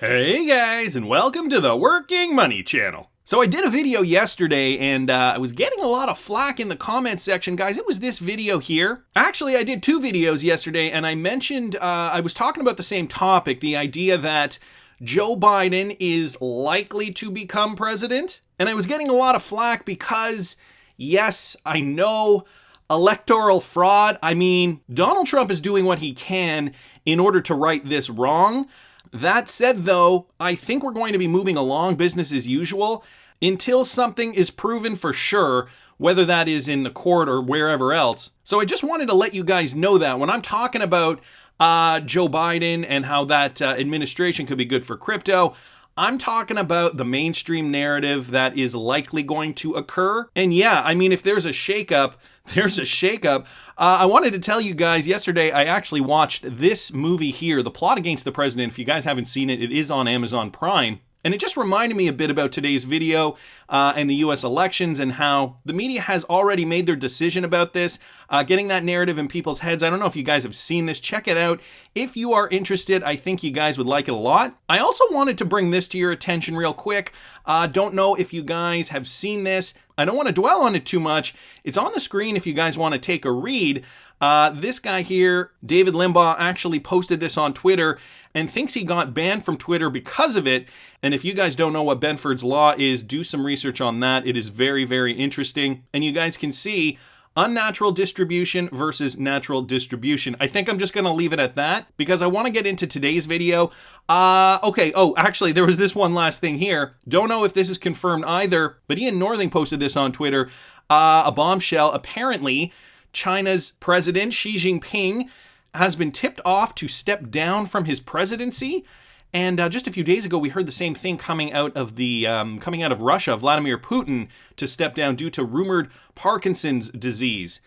Hey guys, and welcome to the Working Money channel. So I did a video yesterday and I was getting a lot of flack in the comment section, guys. It was this video here. Actually, I did two videos yesterday and I mentioned, I was talking about the same topic, the idea that Joe Biden is likely to become president. And I was getting a lot of flack because, yes, I know electoral fraud. I mean, Donald Trump is doing what he can in order to right this wrong. That said, though, I think we're going to be moving along business as usual until something is proven for sure, whether that is in the court or wherever else. So I just wanted to let you guys know that when I'm talking about Joe Biden and how that administration could be good for crypto, I'm talking about the mainstream narrative that is likely going to occur. And yeah, I mean, if there's a shakeup, there's a shakeup. I wanted to tell you guys yesterday, I actually watched this movie here, The Plot Against the President. If you guys haven't seen it, it is on Amazon Prime. And it just reminded me a bit about today's video and the US elections and how the media has already made their decision about this, getting that narrative in people's heads. I don't know if you guys have seen this. Check it out. If you are interested, I think you guys would like it a lot. I also wanted to bring this to your attention real quick. Don't know if you guys have seen this. I don't want to dwell on it too much. It's on the screen if you guys want to take a read. This guy here, David Limbaugh, actually posted this on Twitter and thinks he got banned from Twitter because of it. And if you guys don't know what Benford's Law is, do some research on that. It is very, very interesting. And you guys can see unnatural distribution versus natural distribution. I think I'm just going to leave it at that because I want to get into today's video. Okay. Oh, actually, there was this one last thing here. Don't know if this is confirmed either, but Ian Northing posted this on Twitter. A bombshell. Apparently, China's president, Xi Jinping, has been tipped off to step down from his presidency. And just a few days ago, we heard the same thing coming out of Russia, Vladimir Putin to step down due to rumored Parkinson's disease.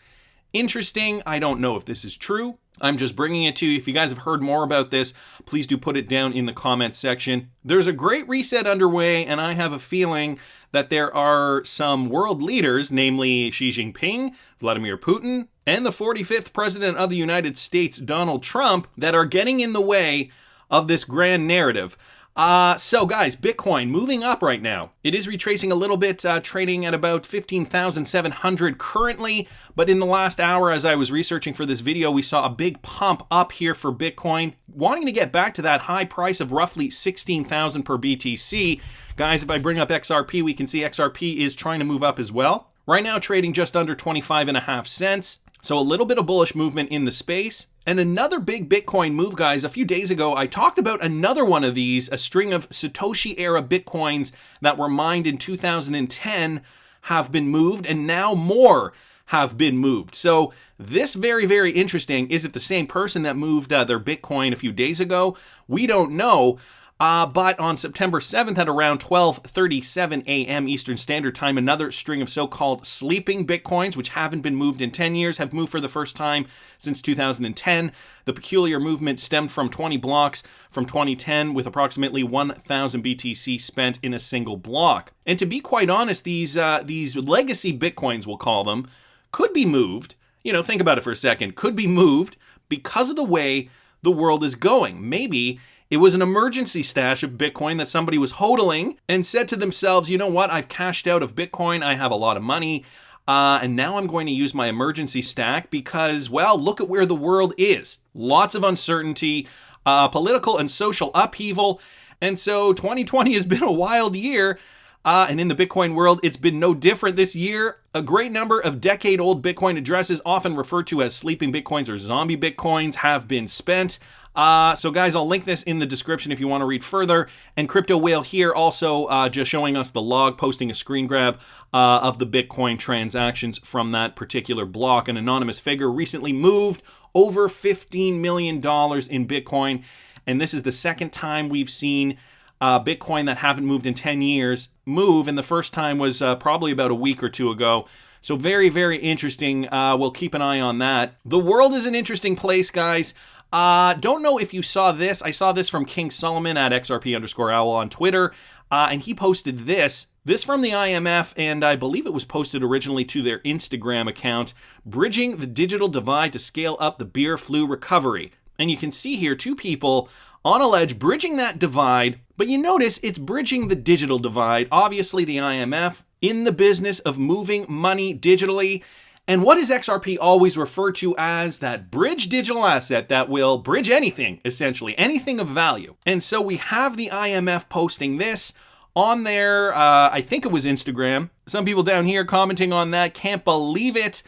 Interesting. I don't know if this is true. I'm just bringing it to you. If you guys have heard more about this, please do put it down in the comments section. There's a great reset underway, and I have a feeling that there are some world leaders, namely Xi Jinping, Vladimir Putin, and the 45th president of the United States, Donald Trump, that are getting in the way of this grand narrative. So guys, Bitcoin moving up right now. It is retracing a little bit, trading at about 15,700 currently. But in the last hour, as I was researching for this video, we saw a big pump up here for Bitcoin, wanting to get back to that high price of roughly 16,000 per BTC. Guys, if I bring up XRP, we can see XRP is trying to move up as well. Right now, trading just under 25.5 cents. So a little bit of bullish movement in the space. And another big Bitcoin move, guys. A few days ago, I talked about another one of these, a string of Satoshi era Bitcoins that were mined in 2010 have been moved, and now more have been moved. So this very, very interesting. Is it the same person that moved their Bitcoin a few days ago? We don't know. But on September 7th at around 12:37 a.m. Eastern Standard Time, another string of so-called sleeping Bitcoins, which haven't been moved in 10 years, have moved for the first time since 2010. The peculiar movement stemmed from 20 blocks from 2010 with approximately 1,000 BTC spent in a single block. And to be quite honest, these legacy Bitcoins, we'll call them, could be moved. You know, think about it for a second. Could be moved because of the way the world is going. Maybe it was an emergency stash of Bitcoin that somebody was hodling and said to themselves, you know what, I've cashed out of Bitcoin, I have a lot of money, and now I'm going to use my emergency stack because, well, look at where the world is. Lots of uncertainty, political and social upheaval, and so 2020 has been a wild year, and in the Bitcoin world, it's been no different this year. A great number of decade-old Bitcoin addresses, often referred to as sleeping Bitcoins or zombie Bitcoins, have been spent. So guys, I'll link this in the description if you want to read further. And Crypto Whale here also just showing us the log, posting a screen grab of the Bitcoin transactions from that particular block. An anonymous figure recently moved over $15 million in Bitcoin. And this is the second time we've seen Bitcoin that haven't moved in 10 years move. And the first time was probably about a week or two ago. So very, very interesting. We'll keep an eye on that. The world is an interesting place, guys. Don't know if you saw this. I saw this from King Solomon at XRP_owl on Twitter, and he posted this from the IMF, and I believe it was posted originally to their Instagram account, bridging the digital divide to scale up the beer flu recovery. And you can see here two people on a ledge, bridging that divide. But you notice it's bridging the digital divide. Obviously, the IMF in the business of moving money digitally. And what is XRP always referred to as? That bridge digital asset that will bridge anything, essentially, anything of value. And so we have the IMF posting this on their, I think it was Instagram. Some people down here commenting on that, can't believe it.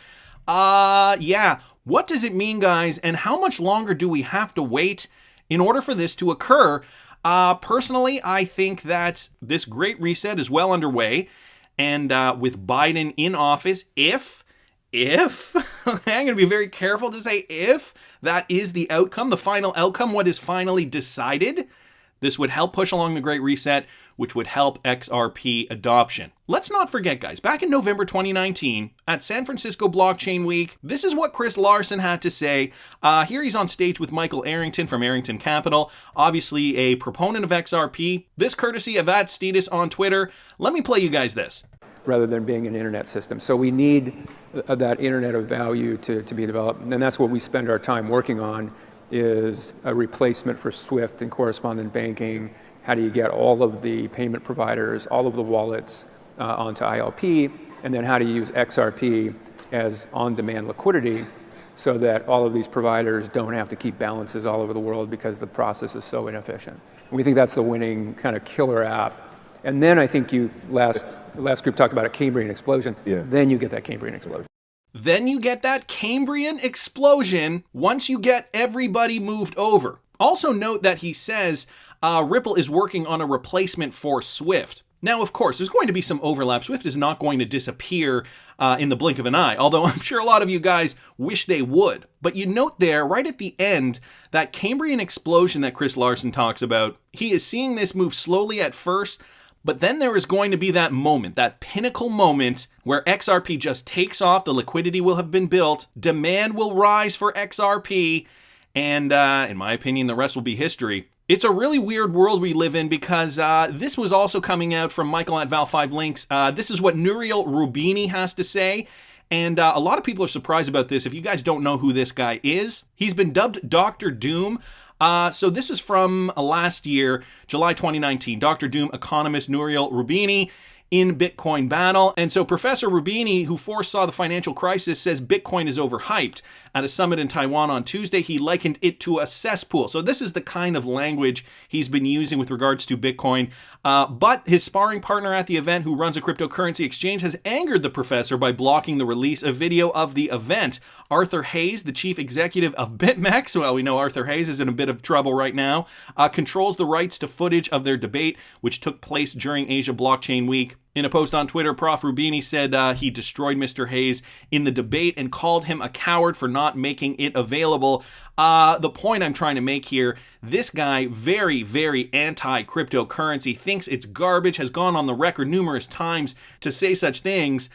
Yeah, what does it mean, guys? And how much longer do we have to wait in order for this to occur? Personally, I think that this great reset is well underway. And with Biden in office, if I'm going to be very careful to say if that is the outcome, the final outcome, what is finally decided, this would help push along the Great Reset, which would help XRP adoption. Let's not forget, guys, back in November 2019 at San Francisco Blockchain Week, this is what Chris Larsen had to say. Here he's on stage with Michael Arrington from Arrington Capital, obviously a proponent of XRP. This courtesy of @Stetus on Twitter. Let me play you guys this. Rather than being an internet system. So we need that internet of value to be developed. And that's what we spend our time working on, is a replacement for SWIFT and correspondent banking. How do you get all of the payment providers, all of the wallets onto ILP? And then how do you use XRP as on-demand liquidity so that all of these providers don't have to keep balances all over the world because the process is so inefficient. We think that's the winning kind of killer app. And then I think last group talked about a Cambrian explosion. Yeah. Then you get that Cambrian explosion. Then you get that Cambrian explosion once you get everybody moved over. Also note that he says Ripple is working on a replacement for SWIFT. Now, of course, there's going to be some overlap. SWIFT is not going to disappear in the blink of an eye, although I'm sure a lot of you guys wish they would. But you note there, right at the end, that Cambrian explosion that Chris Larsen talks about, he is seeing this move slowly at first, but then there is going to be that moment, that pinnacle moment where XRP just takes off, the liquidity will have been built, demand will rise for XRP, and in my opinion, the rest will be history. It's a really weird world we live in because this was also coming out from Michael at Val5Links. This is what Nouriel Roubini has to say. And a lot of people are surprised about this. If you guys don't know who this guy is, he's been dubbed Dr. Doom. So this is from last year, July 2019. Dr. Doom economist Nouriel Roubini in Bitcoin battle. And so Professor Roubini, who foresaw the financial crisis, says Bitcoin is overhyped. At a summit in Taiwan on Tuesday, he likened it to a cesspool. So this is the kind of language he's been using with regards to Bitcoin. But his sparring partner at the event, who runs a cryptocurrency exchange, has angered the professor by blocking the release of video of the event. Arthur Hayes, the chief executive of BitMEX, well, we know Arthur Hayes is in a bit of trouble right now, controls the rights to footage of their debate, which took place during Asia Blockchain Week. In a post on Twitter, Prof. Roubini said he destroyed Mr. Hayes in the debate and called him a coward for not making it available. The point I'm trying to make here, this guy, very, very anti-cryptocurrency, thinks it's garbage, has gone on the record numerous times to say such things.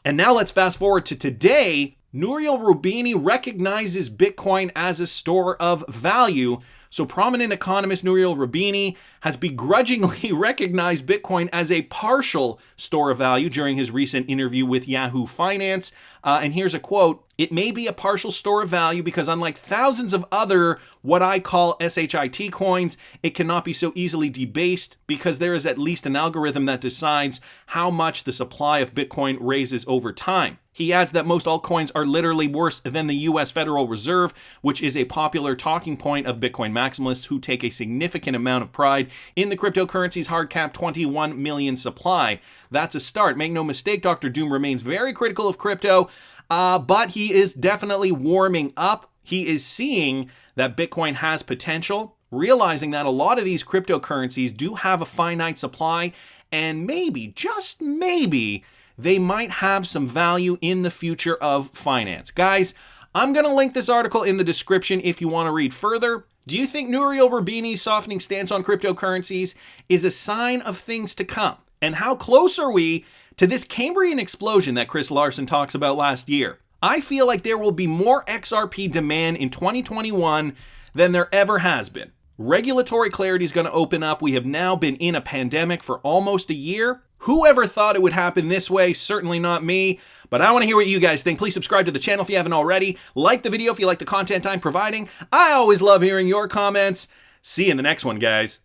And now let's fast forward to today. Nouriel Roubini recognizes Bitcoin as a store of value. So prominent economist Nouriel Roubini has begrudgingly recognized Bitcoin as a partial store of value during his recent interview with Yahoo Finance. And here's a quote: "It may be a partial store of value because unlike thousands of other what I call SHIT coins, it cannot be so easily debased because there is at least an algorithm that decides how much the supply of Bitcoin raises over time." He adds that most altcoins are literally worse than the US Federal Reserve, which is a popular talking point of Bitcoin maximalists who take a significant amount of pride in the cryptocurrency's hard cap 21 million supply. That's a start. Make no mistake, Dr. Doom remains very critical of crypto, but he is definitely warming up. He is seeing that Bitcoin has potential, realizing that a lot of these cryptocurrencies do have a finite supply, and maybe, just maybe, they might have some value in the future of finance. Guys, I'm going to link this article in the description if you want to read further. Do you think Nouriel Roubini's softening stance on cryptocurrencies is a sign of things to come? And how close are we to this Cambrian explosion that Chris Larsen talks about last year? I feel like there will be more XRP demand in 2021 than there ever has been. Regulatory clarity is going to open up. We have now been in a pandemic for almost a year. Whoever thought it would happen this way? Certainly not me, but I want to hear what you guys think. Please subscribe to the channel if you haven't already. Like the video if you like the content I'm providing. I always love hearing your comments. See you in the next one, guys.